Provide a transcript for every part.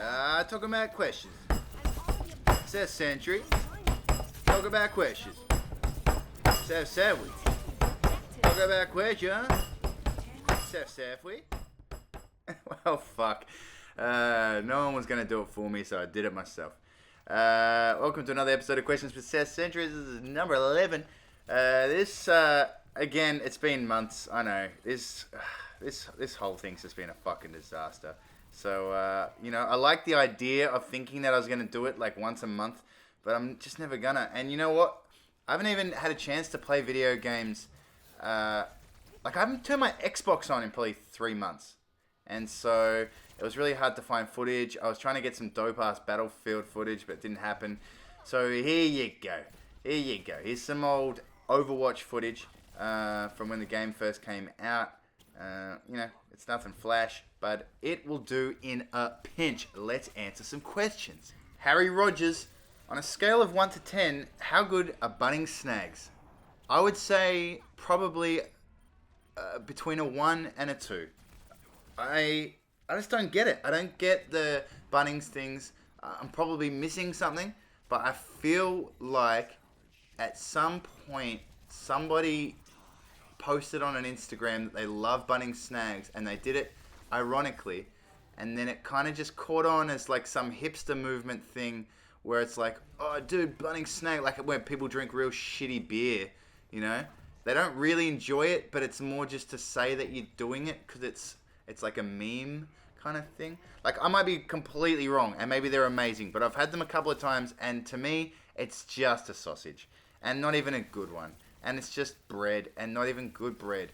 Talking about questions. Seth Sentry. Talk about questions. Seth Sentry. Talk about questions. Seth Sentry. Well, fuck. No one was going to do it for me, so I did it myself. Welcome to another episode of Questions with Seth Sentry. This is number 11. Again, it's been months. I know. This whole thing's just been a fucking disaster. So, I like the idea of thinking that I was going to do it like once a month, but I'm just never gonna. And you know what? I haven't even had a chance to play video games. I haven't turned my Xbox on in probably 3 months. And so it was really hard to find footage. I was trying to get some dope-ass Battlefield footage, but it didn't happen. So here you go. Here's some old Overwatch footage from when the game first came out. It's nothing flash, but it will do in a pinch. Let's answer some questions. Harry Rogers, on a scale of 1 to 10, how good are Bunnings snags? I would say probably between a 1 and a 2. I just don't get it. I don't get the Bunnings things. I'm probably missing something, but I feel like at some point somebody posted on an Instagram that they love Bunnings snags, and they did it ironically, and then it kind of just caught on as like some hipster movement thing where it's like, oh dude, Bunnings snag, like where people drink real shitty beer, you know? They don't really enjoy it, but it's more just to say that you're doing it because it's like a meme kind of thing. Like, I might be completely wrong, and maybe they're amazing, but I've had them a couple of times, and to me, it's just a sausage, and not even a good one. And it's just bread, and not even good bread.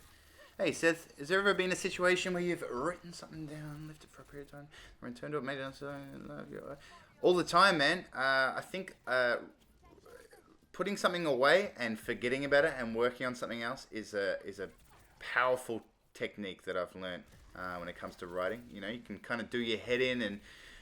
Hey, Seth, has there ever been a situation where you've written something down, left it for a period of time, returned to it, made it all the time, man? I think putting something away and forgetting about it and working on something else is a powerful technique that I've learned when it comes to writing. You know, you can kind of do your head in and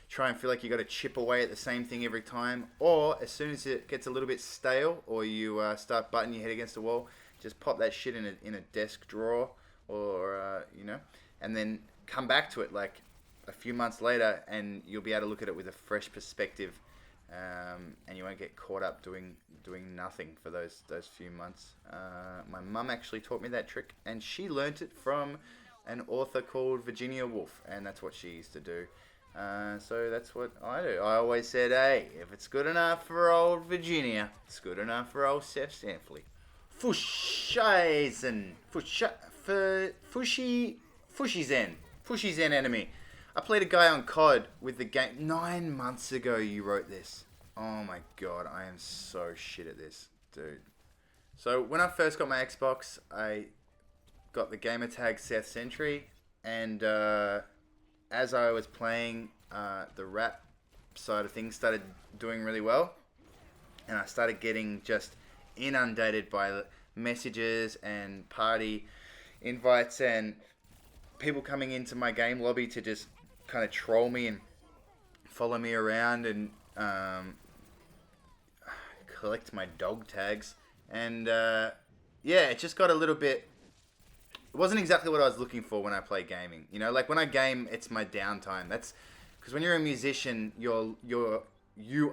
try and feel like you got to chip away at the same thing every time, or as soon as it gets a little bit stale, or you start butting your head against the wall, just pop that shit in a desk drawer, or and then come back to it like a few months later, and you'll be able to look at it with a fresh perspective, and you won't get caught up doing nothing for those few months. My mum actually taught me that trick, and she learnt it from an author called Virginia Woolf, and that's what she used to do. So that's what I do. I always said, hey, if it's good enough for old Virginia, it's good enough for old Seth Sentry. Fushizen enemy. I played a guy on COD with the game 9 months ago. You wrote this. Oh my god, I am so shit at this, dude. So when I first got my Xbox, I got the Gamertag Seth Sentry, and as I was playing, the rap side of things started doing really well, and I started getting just inundated by messages and party invites and people coming into my game lobby to just kind of troll me and follow me around and collect my dog tags. And it just got a little bit... It wasn't exactly what I was looking for when I play gaming. You know, like when I game, it's my downtime. That's because when you're a musician, you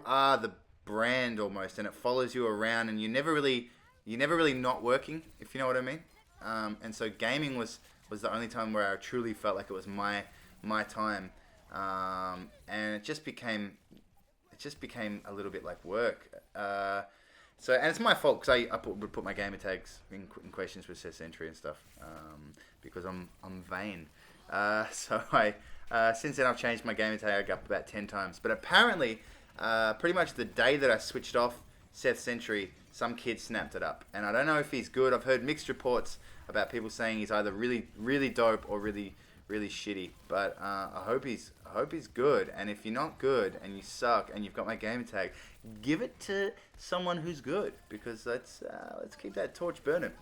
are the brand almost, and it follows you around, and you're never really not working, if you know what I mean. And so gaming was the only time where I truly felt like it was my time, and it just became a little bit like work. And it's my fault because I would put my gamer tags in questions with Seth Sentry and stuff, because I'm vain. So since then I've changed my gamer tag up about 10 times. But apparently, pretty much the day that I switched off Seth Sentry, some kid snapped it up, and I don't know if he's good. I've heard mixed reports about people saying he's either really really dope or really really shitty. But I hope he's good. And if you're not good and you suck and you've got my gamer tag, give it to someone who's good, because let's keep that torch burning.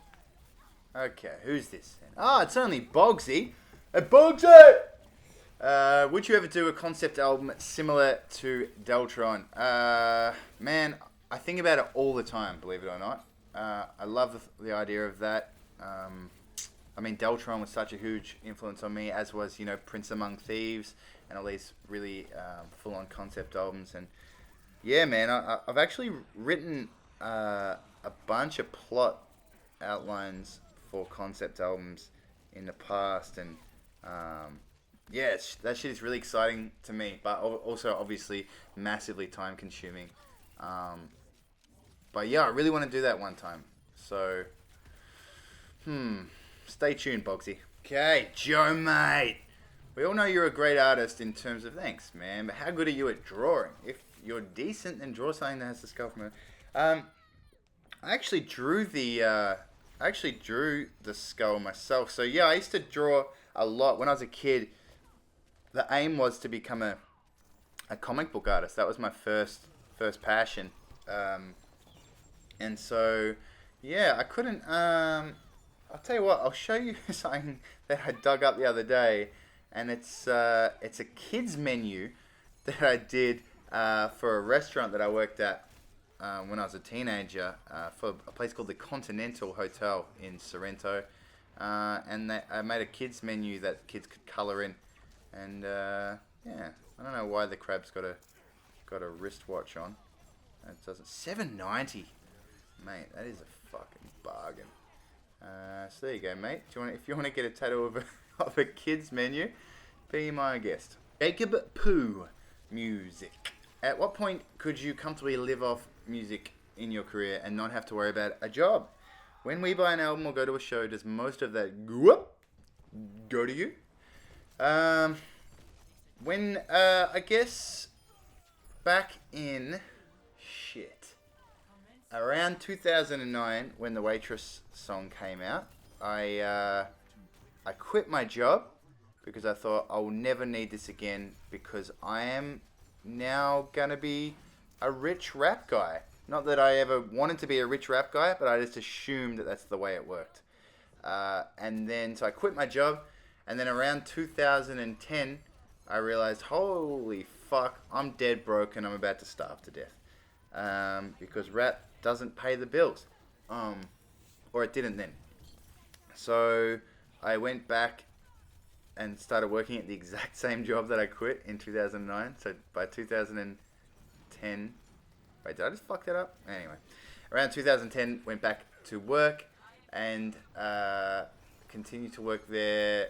Okay, who's this then? Oh, it's only Bogsy. Hey, Bogsy! Would you ever do a concept album similar to Deltron? Man, I think about it all the time, believe it or not. I love the idea of that. I mean, Deltron was such a huge influence on me, as was, Prince Among Thieves and all these really full-on concept albums. And yeah, man, I've actually written a bunch of plot outlines for concept albums in the past, and yeah, that shit is really exciting to me, but also obviously massively time consuming. But yeah, I really want to do that one time. So, stay tuned, Bogsy. Okay, Joe, mate. We all know you're a great artist in terms of thanks, man. But how good are you at drawing? If you're decent, then draw something that has the skull from it. I actually drew the skull myself. So yeah, I used to draw a lot when I was a kid. The aim was to become a comic book artist. That was my first passion. And so yeah, I couldn't. I'll tell you what. I'll show you something that I dug up the other day, and it's a kids menu that I did for a restaurant that I worked at when I was a teenager for a place called the Continental Hotel in Sorrento, and I made a kids menu that kids could color in, and yeah, I don't know why the crab's got a wristwatch on. It doesn't. $7.90, mate. That is a fucking bargain. So there you go, mate. If you want to get a tattoo of a kids menu, be my guest. Jacob Pooh music. At what point could you comfortably live off music in your career and not have to worry about a job? When we buy an album or go to a show, does most of that go to you? When I guess back in around 2009, when the Waitress song came out, I quit my job because I thought I will never need this again, because I am now gonna be a rich rap guy. Not that I ever wanted to be a rich rap guy, but I just assumed that that's the way it worked. And then, so I quit my job, and then around 2010, I realized, holy fuck, I'm dead broke and I'm about to starve to death. Because rap doesn't pay the bills. Or it didn't then. So I went back and started working at the exact same job that I quit in 2009. So by 2010... Wait, did I just fuck that up? Anyway. Around 2010, went back to work and continued to work there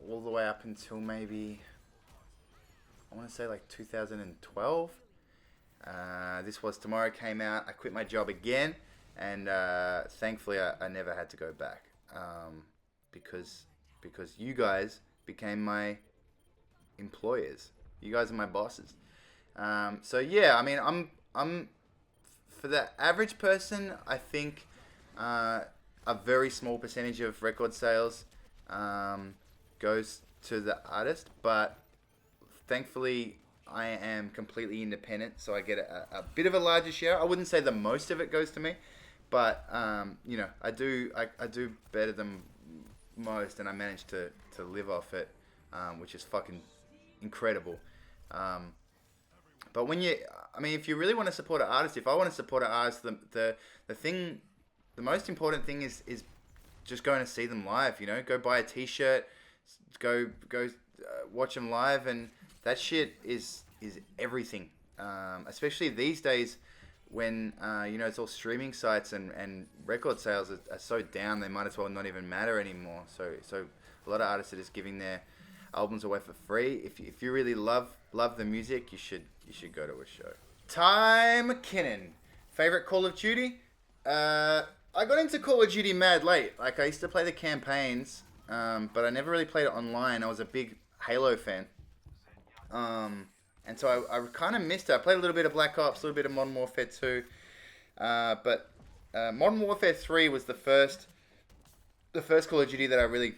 all the way up until maybe... I want to say like 2012. This Was Tomorrow came out. I quit my job again, and thankfully I never had to go back, because you guys became my employers. You guys are my bosses. So yeah, I mean, I'm for the average person, I think a very small percentage of record sales goes to the artist, but thankfully I am completely independent, so I get a bit of a larger share. I wouldn't say the most of it goes to me, but I do better than most, and I manage to live off it, which is fucking incredible. But if you really want to support an artist, if I want to support an artist, the most important thing is just going to see them live. Go buy a t-shirt, go watch them live, and that shit is everything. Especially these days when it's all streaming sites and record sales are so down, they might as well not even matter anymore. So a lot of artists are just giving their albums away for free. If you really love the music, you should go to a show. Ty McKinnon, favorite Call of Duty? I got into Call of Duty mad late. Like, I used to play the campaigns, but I never really played it online. I was a big Halo fan. And so I kind of missed it. I played a little bit of Black Ops, a little bit of Modern Warfare 2. But Modern Warfare 3 was the first Call of Duty that I really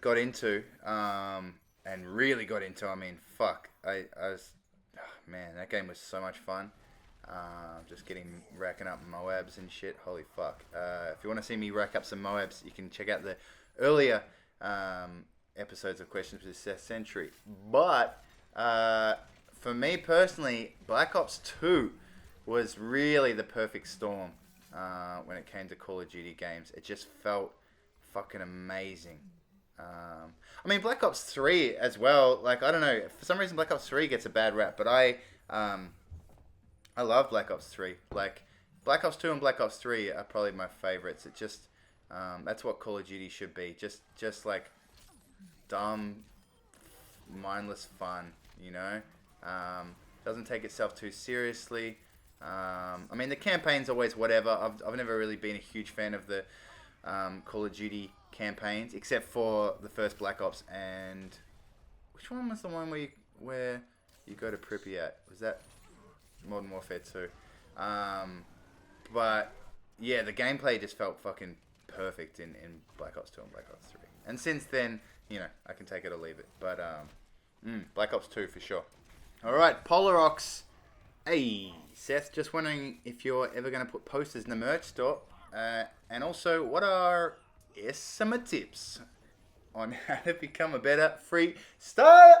got into. And really got into. I mean, fuck. I was... Oh, man, that game was so much fun. Just racking up Moabs and shit. Holy fuck. If you want to see me rack up some Moabs, you can check out the earlier episodes of Questions with Seth Sentry. But for me personally, Black Ops 2 was really the perfect storm when it came to Call of Duty games. It just felt fucking amazing. I mean, Black Ops 3 as well. Like, I don't know. For some reason, Black Ops 3 gets a bad rap, but I love Black Ops 3. Like, Black Ops 2 and Black Ops 3 are probably my favorites. It just, that's what Call of Duty should be. Just like dumb, mindless fun, you know? Doesn't take itself too seriously. I mean, the campaign's always whatever. I've never really been a huge fan of the Call of Duty campaigns, except for the first Black Ops. And which one was the one where you go to Pripyat? Was that Modern Warfare 2? But yeah, the gameplay just felt fucking perfect in Black Ops 2 and Black Ops 3. And since then, you know, I can take it or leave it. But Black Ops 2 for sure. Alright, Polarox. Hey, Seth, just wondering if you're ever going to put posters in the merch store. And also, what are some tips on how to become a better freestyler?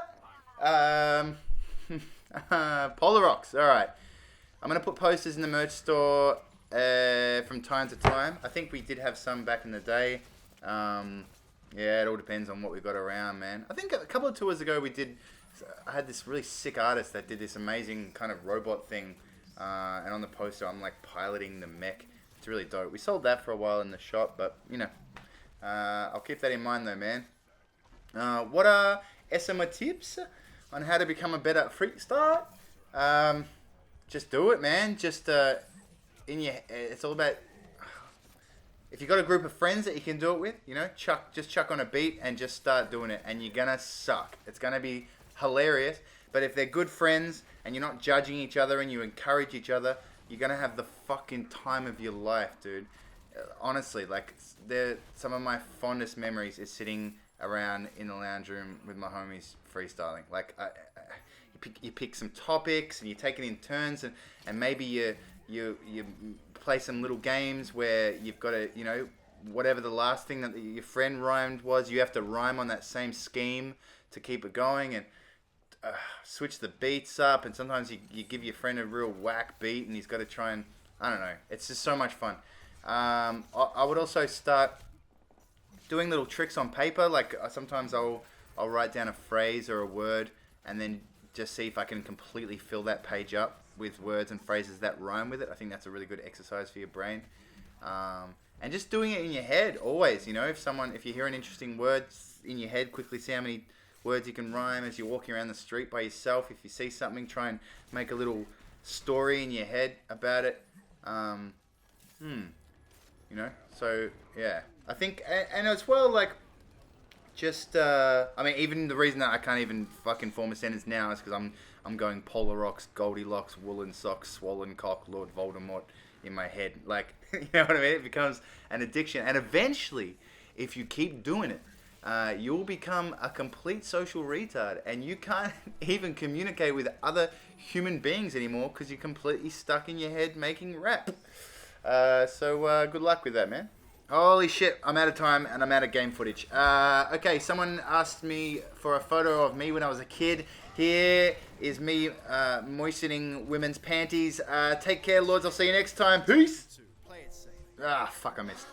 Polarox, alright. I'm going to put posters in the merch store from time to time. I think we did have some back in the day. Yeah, it all depends on what we got around, man. I think a couple of tours ago I had this really sick artist that did this amazing kind of robot thing. And on the poster, I'm like piloting the mech. It's really dope. We sold that for a while in the shop, but you know, I'll keep that in mind though, man. What are some tips on how to become a better freestyler? Just do it, man. Just it's all about. If you got a group of friends that you can do it with, you know, just chuck on a beat and just start doing it, and you're gonna suck. It's gonna be hilarious. But if they're good friends and you're not judging each other and you encourage each other, you're gonna have the fucking time of your life, dude. Honestly, like, some of my fondest memories is sitting around in the lounge room with my homies freestyling. Like, you pick some topics and you take it in turns, and maybe you play some little games where you've got to, you know, whatever the last thing that your friend rhymed was, you have to rhyme on that same scheme to keep it going, and switch the beats up. And sometimes you give your friend a real whack beat and he's got to try and, I don't know, it's just so much fun. I would also start doing little tricks on paper. Like, sometimes I'll write down a phrase or a word and then just see if I can completely fill that page up with words and phrases that rhyme with it. I think that's a really good exercise for your brain. And just doing it in your head always, you know, if you hear an interesting word in your head, quickly see how many words you can rhyme as you're walking around the street by yourself. If you see something, try and make a little story in your head about it. You know, so yeah, I think, and as well, like, just, I mean, even the reason that I can't even fucking form a sentence now is because I'm going Polarox, Goldilocks, woolen socks, swollen cock, Lord Voldemort in my head. Like, you know what I mean? It becomes an addiction. And eventually, if you keep doing it, you'll become a complete social retard, and you can't even communicate with other human beings anymore because you're completely stuck in your head making rap. So good luck with that, man. Holy shit, I'm out of time and I'm out of game footage. Okay, someone asked me for a photo of me when I was a kid. Here is me moistening women's panties. Take care, lords. I'll see you next time. Peace. Fuck, I missed.